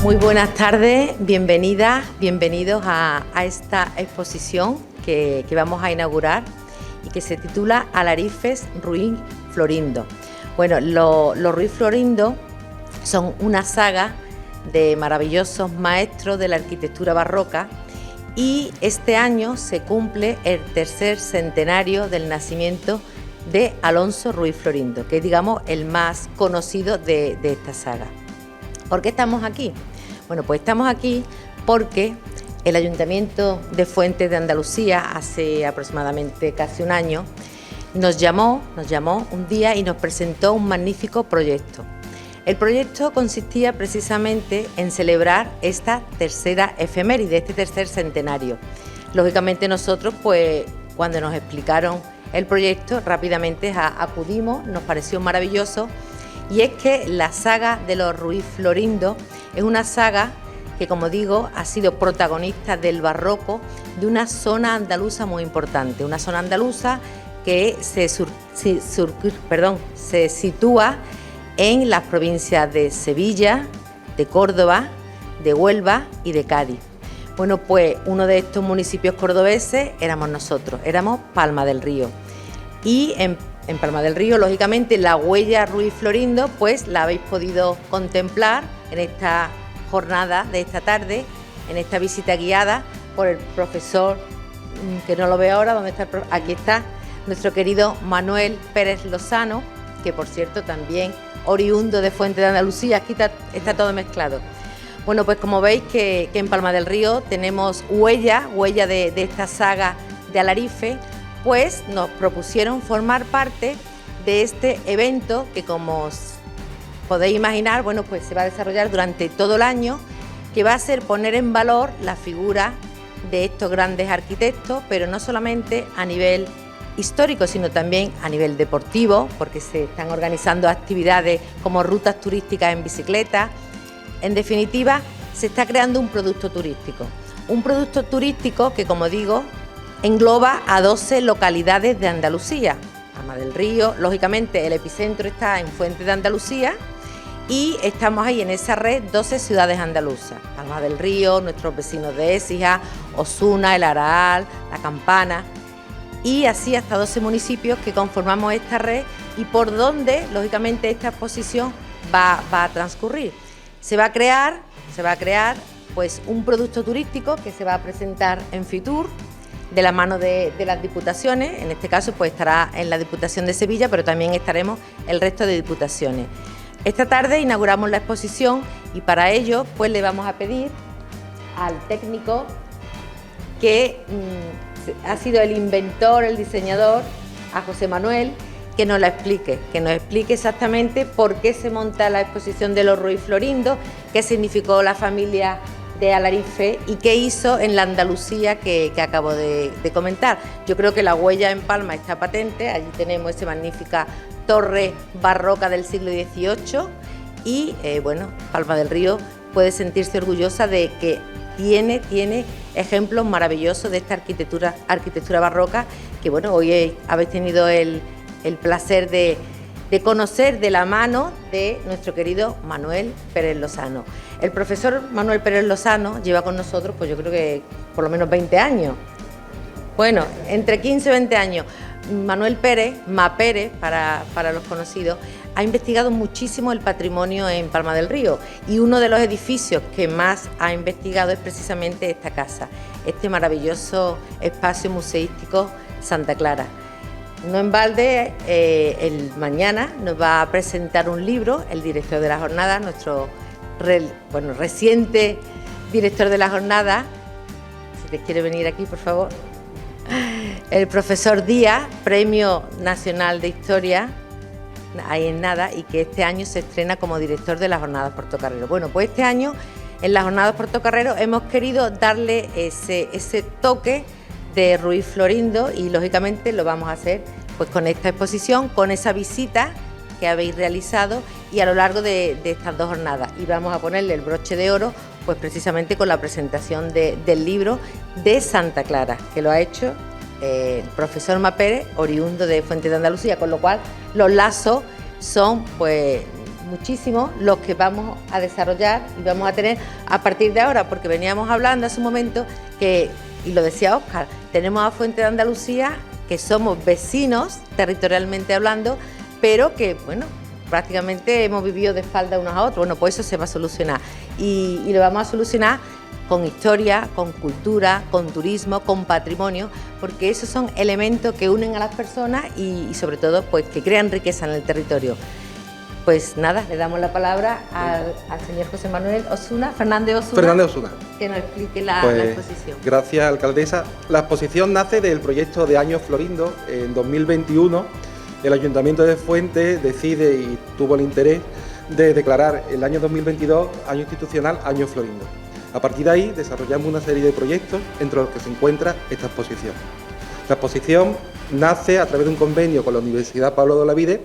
Muy buenas tardes, bienvenidas, bienvenidos a esta exposición que vamos a inaugurar y que se titula Alarifes Ruiz Florindo. Bueno, los Ruiz Florindo son una saga de maravillosos maestros de la arquitectura barroca y este año se cumple el tercer centenario del nacimiento de Alonso Ruiz Florindo, que es, digamos, el más conocido de esta saga. ¿Por qué estamos aquí? Bueno, pues estamos aquí porque el Ayuntamiento de Fuentes de Andalucía, hace aproximadamente casi un año, nos llamó un día y nos presentó un magnífico proyecto. El proyecto consistía precisamente en celebrar esta tercera efeméride, este tercer centenario. Lógicamente nosotros, pues, cuando nos explicaron el proyecto, rápidamente acudimos, nos pareció maravilloso. Y es que la saga de los Ruiz Florindo es una saga que, como digo, ha sido protagonista del barroco de una zona andaluza muy importante, una zona andaluza que se sitúa en las provincias de Sevilla, de Córdoba, de Huelva y de Cádiz. Bueno, pues uno de estos municipios cordobeses éramos nosotros, éramos Palma del Río. Y en Palma del Río, lógicamente, la huella Ruiz Florindo, pues la habéis podido contemplar en esta jornada de esta tarde, en esta visita guiada por el profesor, que no lo veo ahora, ¿dónde está? Aquí está, nuestro querido Manuel Pérez Lozano, que por cierto también oriundo de Fuentes de Andalucía, aquí está todo mezclado. Bueno, pues como veis que en Palma del Río tenemos huella de esta saga de Alarife, pues nos propusieron formar parte de este evento que, como os podéis imaginar, bueno, pues se va a desarrollar durante todo el año, que va a ser poner en valor la figura de estos grandes arquitectos, pero no solamente a nivel histórico, sino también a nivel deportivo, porque se están organizando actividades como rutas turísticas en bicicleta. En definitiva, se está creando un producto turístico que, como digo, engloba a 12 localidades de Andalucía. Palma del Río, lógicamente el epicentro está en Fuentes de Andalucía y estamos ahí en esa red 12 ciudades andaluzas. Palma del Río, nuestros vecinos de Écija, Osuna, El Araal, La Campana y así hasta 12 municipios que conformamos esta red y por donde, lógicamente, esta exposición va a transcurrir. Se va a crear pues un producto turístico que se va a presentar en Fitur, de la mano de las diputaciones. En este caso pues estará en la Diputación de Sevilla, pero también estaremos el resto de diputaciones. Esta tarde inauguramos la exposición y para ello pues le vamos a pedir al técnico que ha sido el inventor, el diseñador, a José Manuel, que nos explique exactamente por qué se monta la exposición de los Ruiz Florindo, qué significó la familia de Alarife y qué hizo en la Andalucía que acabo de comentar. Yo creo que la huella en Palma está patente, allí tenemos esa magnífica torre barroca del siglo XVIII y bueno, Palma del Río puede sentirse orgullosa de que tiene ejemplos maravillosos de esta arquitectura barroca que, bueno, hoy habéis tenido el placer de conocer de la mano de nuestro querido Manuel Pérez Lozano. El profesor Manuel Pérez Lozano lleva con nosotros, pues yo creo que por lo menos 20 años. Bueno, entre 15 y 20 años. Manuel Pérez, Mapérez para los conocidos, ha investigado muchísimo el patrimonio en Palma del Río y uno de los edificios que más ha investigado es precisamente esta casa, este maravilloso espacio museístico Santa Clara. No en balde, el mañana nos va a presentar un libro, el director de la jornada, nuestro reciente director de la jornada, si te quiere venir aquí, por favor, el profesor Díaz, Premio Nacional de Historia, ahí en nada, y que este año se estrena como director de las Jornadas Portocarrero. Bueno, pues este año en las Jornadas Portocarrero hemos querido darle ese toque de Ruiz Florindo y lógicamente lo vamos a hacer pues con esta exposición, con esa visita que habéis realizado y a lo largo de estas dos jornadas, y vamos a ponerle el broche de oro pues precisamente con la presentación del libro de Santa Clara, que lo ha hecho el profesor Mapérez, oriundo de Fuentes de Andalucía, con lo cual los lazos son pues muchísimos los que vamos a desarrollar y vamos a tener a partir de ahora, porque veníamos hablando hace un momento que, y lo decía Óscar, tenemos a Fuente de Andalucía, que somos vecinos territorialmente hablando, pero que, bueno, prácticamente hemos vivido de espalda unos a otros. Bueno, pues eso se va a solucionar y lo vamos a solucionar con historia, con cultura, con turismo, con patrimonio, porque esos son elementos que unen a las personas y sobre todo pues que crean riqueza en el territorio. Pues nada, le damos la palabra al señor José Manuel Osuna, Fernández Osuna, que nos explique la exposición. Gracias, alcaldesa. La exposición nace del proyecto de Años Florindo. En 2021 el Ayuntamiento de Fuente decide y tuvo el interés de declarar el año 2022 año institucional Años Florindo. A partir de ahí desarrollamos una serie de proyectos entre los que se encuentra esta exposición. La exposición nace a través de un convenio con la Universidad Pablo de Olavide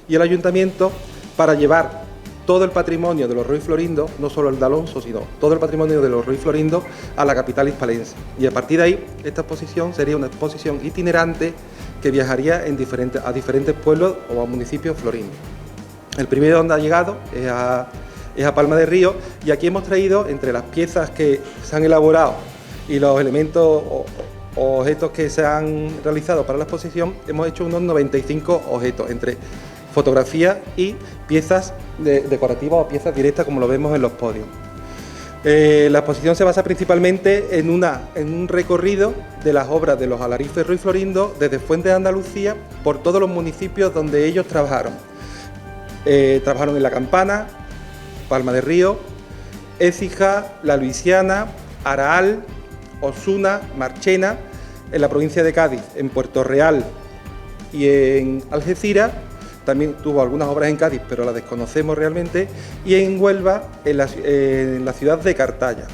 y el Ayuntamiento para llevar todo el patrimonio de los Ruiz Florindo, no solo el de Alonso, sino todo el patrimonio de los Ruiz Florindo a la capital hispalense. Y a partir de ahí, esta exposición sería una exposición itinerante que viajaría a diferentes pueblos o a municipios florindos. El primero donde ha llegado es a Palma de Río, y aquí hemos traído, entre las piezas que se han elaborado y los elementos o objetos que se han realizado para la exposición, hemos hecho unos 95 objetos, entre fotografías y piezas decorativas o piezas directas, como lo vemos en los podios. La exposición se basa principalmente en un recorrido de las obras de los Alarifes Ruiz Florindo desde Fuente de Andalucía por todos los municipios donde ellos trabajaron. Trabajaron en La Campana, Palma de Río, Écija, La Luisiana, Araal, Osuna, Marchena, en la provincia de Cádiz, en Puerto Real y en Algeciras. También tuvo algunas obras en Cádiz, pero las desconocemos realmente, y en Huelva, en la ciudad de Cartaya.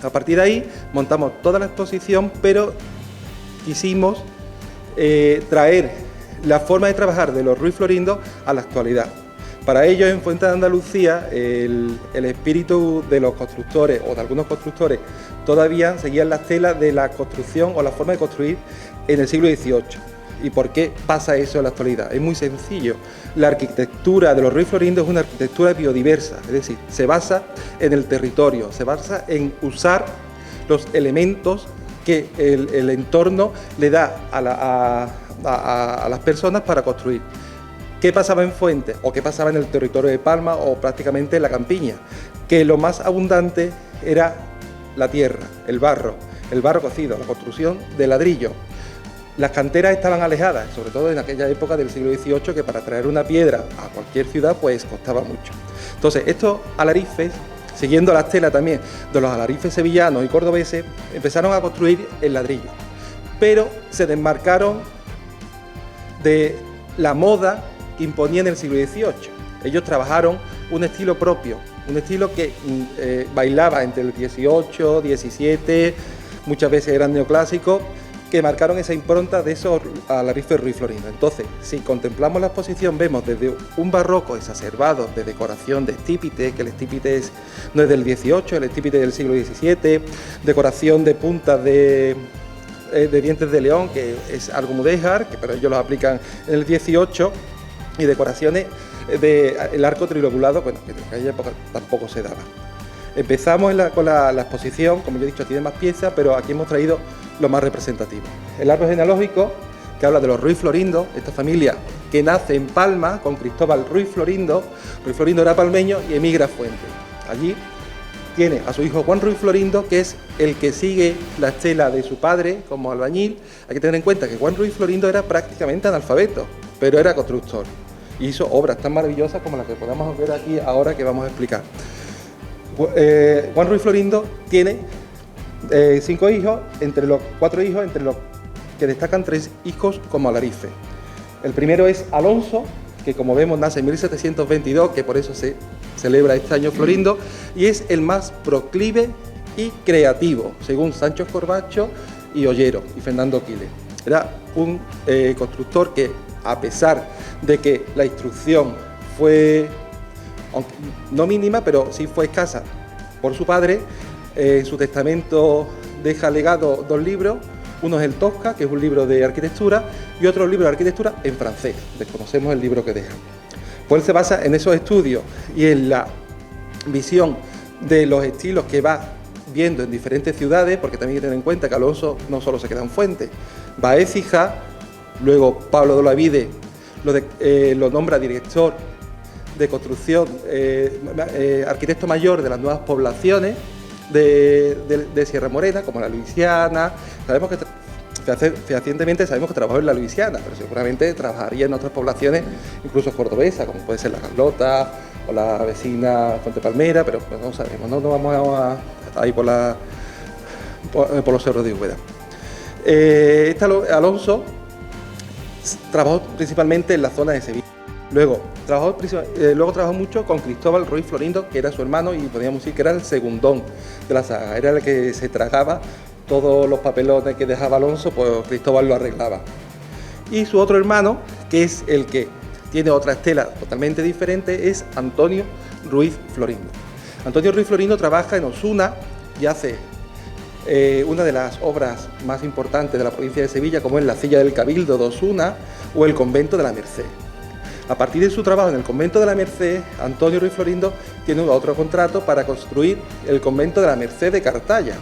A partir de ahí montamos toda la exposición, pero quisimos traer la forma de trabajar de los Ruiz Florindo a la actualidad. Para ello, en Fuente de Andalucía, el espíritu de los constructores o de algunos constructores todavía seguían las telas de la construcción o la forma de construir en el siglo XVIII. ¿Y por qué pasa eso en la actualidad? Es muy sencillo. La arquitectura de los Ruiz Florindo es una arquitectura biodiversa, es decir, se basa en el territorio, se basa en usar los elementos que el entorno le da a las personas para construir. ¿Qué pasaba en Fuente o qué pasaba en el territorio de Palma o prácticamente en la campiña? Que lo más abundante era la tierra, el barro cocido, la construcción de ladrillo. Las canteras estaban alejadas, sobre todo en aquella época del siglo XVIII, que para traer una piedra a cualquier ciudad pues costaba mucho. Entonces estos alarifes, siguiendo la estela también de los alarifes sevillanos y cordobeses, empezaron a construir el ladrillo, pero se desmarcaron de la moda que imponía en el siglo XVIII. Ellos trabajaron un estilo propio, un estilo que bailaba entre el XVIII, XVII, muchas veces eran neoclásicos, que marcaron esa impronta de esos alarifes Ruiz Florindo. Entonces, si contemplamos la exposición, vemos desde un barroco exacerbado de decoración de estípite, que el estípite no es del XVIII, el estípite del siglo XVII, decoración de puntas de dientes de león, que es algo mudéjar, pero ellos lo aplican en el XVIII, y decoraciones del arco trilobulado, bueno, que en aquella época tampoco se daba. Empezamos con la exposición, como yo he dicho, tiene más piezas, pero aquí hemos traído lo más representativo. El árbol genealógico, que habla de los Ruiz Florindo, esta familia que nace en Palma con Cristóbal Ruiz Florindo. Ruiz Florindo era palmeño y emigra a Fuente. Allí tiene a su hijo Juan Ruiz Florindo, que es el que sigue la estela de su padre como albañil. Hay que tener en cuenta que Juan Ruiz Florindo era prácticamente analfabeto, pero era constructor. Y hizo obras tan maravillosas como las que podemos ver aquí ahora, que vamos a explicar. Juan Ruiz Florindo tiene 5 hijos, entre los 4 hijos, entre los que destacan 3 hijos como alarife. El primero es Alonso, que como vemos nace en 1722, que por eso se celebra este año Florindo, y es el más proclive y creativo, según Sancho Corbacho y Ollero y Fernando Quiles. Era un constructor que, a pesar de que la instrucción fue, aunque no mínima, pero sí fue escasa por su padre, en su testamento deja legado 2 libros. Uno es el Tosca, que es un libro de arquitectura, y otro libro de arquitectura en francés. Desconocemos el libro que deja. Pues él se basa en esos estudios y en la visión de los estilos que va viendo en diferentes ciudades, porque también hay que tener en cuenta que Alonso no solo se queda en Fuente, va a Écija, luego Pablo de Olavide lo nombra director de construcción, arquitecto mayor de las nuevas poblaciones de Sierra Morena, como la Luisiana. Sabemos que fehacientemente sabemos que trabajó en la Luisiana, pero seguramente trabajaría en otras poblaciones, incluso cordobesas, como puede ser la Carlota o la vecina Fuente Palmera, pero pues no sabemos, no vamos a ir por los cerros de Úbeda. Alonso trabajó principalmente en la zona de Sevilla. Luego trabajó mucho con Cristóbal Ruiz Florindo, que era su hermano y podríamos decir que era el segundón de la saga, era el que se tragaba todos los papelones que dejaba Alonso, pues Cristóbal lo arreglaba. Y su otro hermano, que es el que tiene otra estela totalmente diferente, es Antonio Ruiz Florindo. Antonio Ruiz Florindo trabaja en Osuna y hace una de las obras más importantes de la provincia de Sevilla, como es la Silla del Cabildo de Osuna o el Convento de la Merced. A partir de su trabajo en el Convento de la Merced, Antonio Ruiz Florindo tiene otro contrato para construir el Convento de la Merced de Cartaya.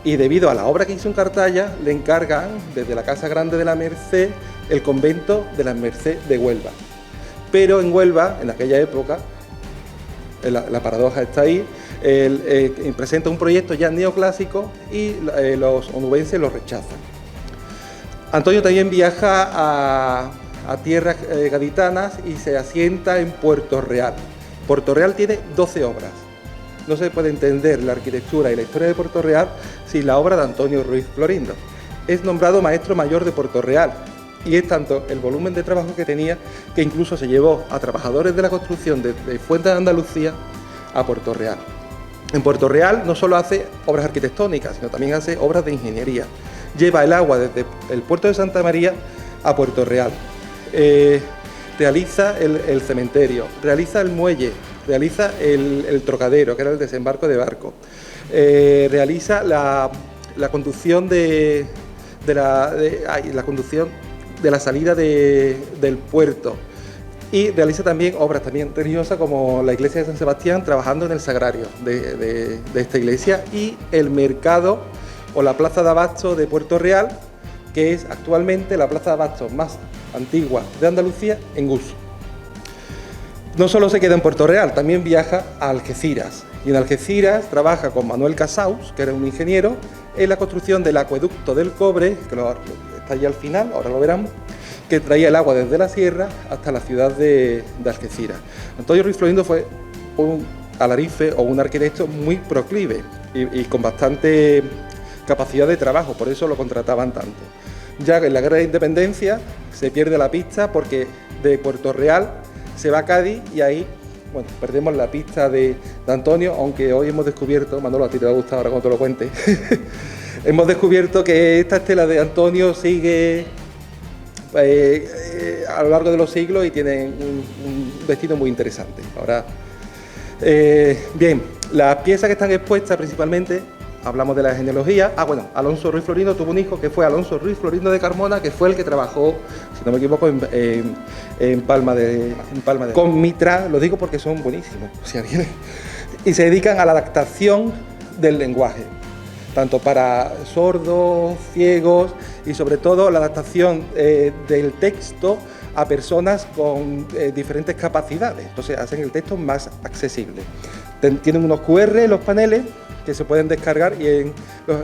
Y debido a la obra que hizo en Cartaya, le encargan desde la Casa Grande de la Merced el Convento de la Merced de Huelva. Pero en Huelva, en aquella época, la paradoja está ahí, presenta un proyecto ya neoclásico y los onubenses lo rechazan. Antonio también viaja a tierras gaditanas y se asienta en Puerto Real. Puerto Real tiene 12 obras. No se puede entender la arquitectura y la historia de Puerto Real sin la obra de Antonio Ruiz Florindo. Es nombrado maestro mayor de Puerto Real y es tanto el volumen de trabajo que tenía que incluso se llevó a trabajadores de la construcción de Fuente de Andalucía a Puerto Real. En Puerto Real no solo hace obras arquitectónicas, sino también hace obras de ingeniería. Lleva el agua desde el puerto de Santa María a Puerto Real. Realiza el cementerio, realiza el muelle, realiza el trocadero, que era el desembarco de barco, realiza la conducción la conducción de la salida del puerto y realiza también obras también religiosas como la iglesia de San Sebastián, trabajando en el sagrario de esta iglesia, y el mercado o la plaza de abasto de Puerto Real, que es actualmente la plaza de abasto más antigua de Andalucía en uso. No solo se queda en Puerto Real, también viaja a Algeciras. Y en Algeciras trabaja con Manuel Casaus, que era un ingeniero, en la construcción del acueducto del Cobre, que está allí al final, ahora lo veremos, que traía el agua desde la sierra hasta la ciudad de Algeciras. Antonio Ruiz Florindo fue un alarife o un arquitecto muy proclive y con bastante capacidad de trabajo, por eso lo contrataban tanto. Ya en la Guerra de Independencia se pierde la pista porque de Puerto Real se va a Cádiz y ahí, bueno, perdemos la pista de Antonio, aunque hoy hemos descubierto, Manolo, a ti te va a gustar ahora cuando te lo cuente, hemos descubierto que esta estela de Antonio sigue a lo largo de los siglos y tiene un destino muy interesante. Ahora, bien, las piezas que están expuestas principalmente, hablamos de la genealogía. Alonso Ruiz Florindo tuvo un hijo que fue Alonso Ruiz Florindo de Carmona, que fue el que trabajó, si no me equivoco, en Palma de con Mitra, lo digo porque son buenísimos, y se dedican a la adaptación del lenguaje, tanto para sordos, ciegos y sobre todo la adaptación del texto a personas con diferentes capacidades. Entonces hacen el texto más accesible. Tienen unos QR en los paneles que se pueden descargar y en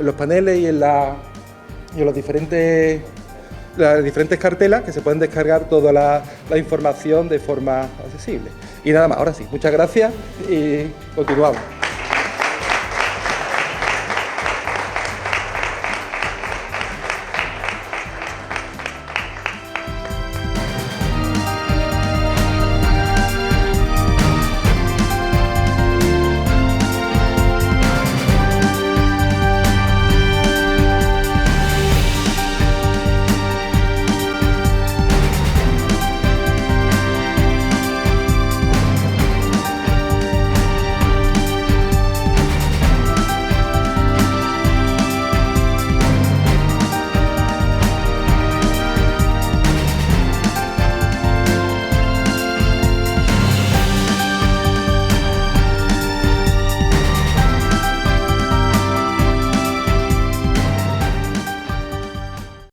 los paneles y en las diferentes cartelas que se pueden descargar toda la información de forma accesible. Y nada más, ahora sí, muchas gracias y continuamos.